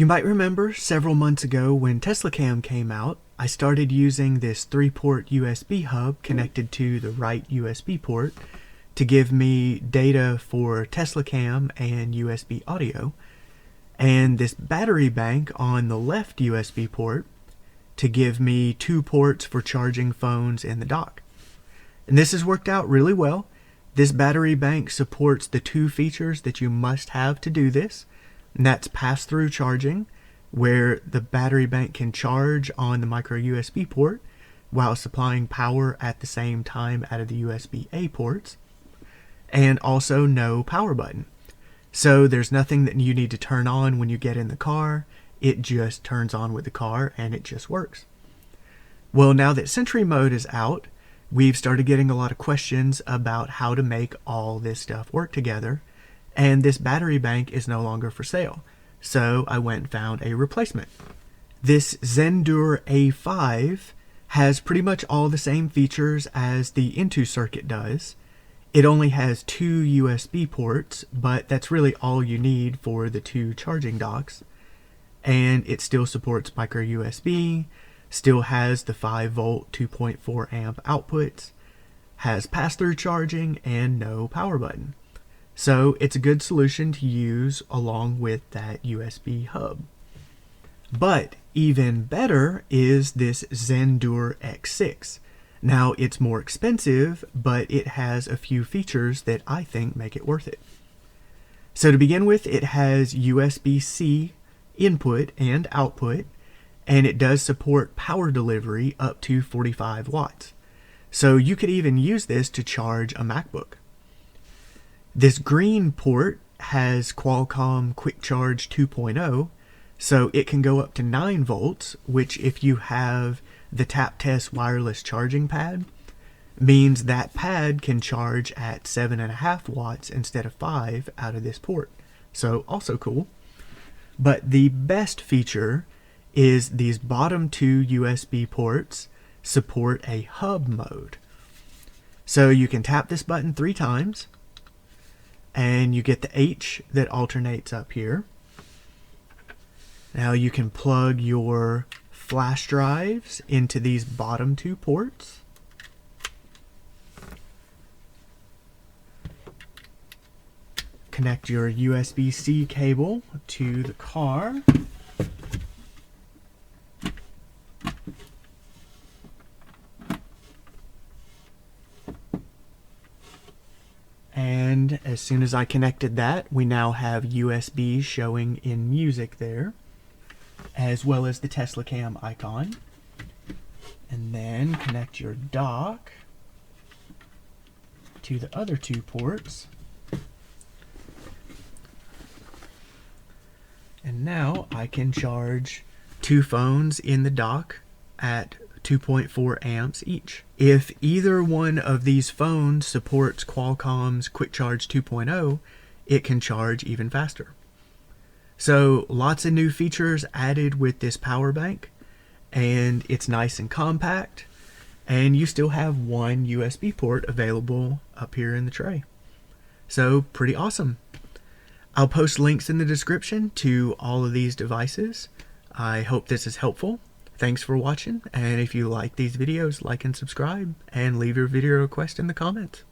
You might remember several months ago when TeslaCam came out, I started using this 3-port USB hub connected to the right USB port to give me data for TeslaCam and USB audio, and this battery bank on the left USB port to give me 2 ports for charging phones in the dock. And this has worked out really well. This battery bank supports the 2 features that you must have to do this, and that's pass-through charging, where the battery bank can charge on the micro USB port while supplying power at the same time out of the USB-A ports, and also no power button. So there's nothing that you need to turn on when you get in the car. It just turns on with the car and it just works. Well, now that Sentry Mode is out, we've started getting a lot of questions about how to make all this stuff work together, and this battery bank is no longer for sale. So I went and found a replacement. This Zendur A5 has pretty much all the same features as the Into circuit does. It only has 2 USB ports, but that's really all you need for the 2 charging docks. And it still supports micro USB, still has the 5-volt 2.4 amp outputs, has pass-through charging, and no power button. So it's a good solution to use along with that USB hub. But even better is this Zendur X6. Now it's more expensive, but it has a few features that I think make it worth it. So to begin with, it has USB-C input and output, and it does support power delivery up to 45 watts. So you could even use this to charge a MacBook. This green port has Qualcomm Quick Charge 2.0, so it can go up to 9 volts, which if you have the Tap Test wireless charging pad, means that pad can charge at 7.5 watts instead of 5 out of this port. So also cool. But the best feature is these bottom 2 USB ports support a hub mode. So you can tap this button 3 times, and you get the H that alternates up here. Now you can plug your flash drives into these bottom 2 ports. Connect your USB-C cable to the car. And as soon as I connected that, we now have USB showing in music there, as well as the TeslaCam icon. And then connect your dock to the other 2 ports. And now I can charge 2 phones in the dock at 2.4 amps each. If either one of these phones supports Qualcomm's Quick Charge 2.0, it can charge even faster. So lots of new features added with this power bank, and it's nice and compact, and you still have 1 USB port available up here in the tray. So pretty awesome. I'll post links in the description to all of these devices. I hope this is helpful. Thanks for watching, and if you like these videos, like and subscribe, and leave your video request in the comments.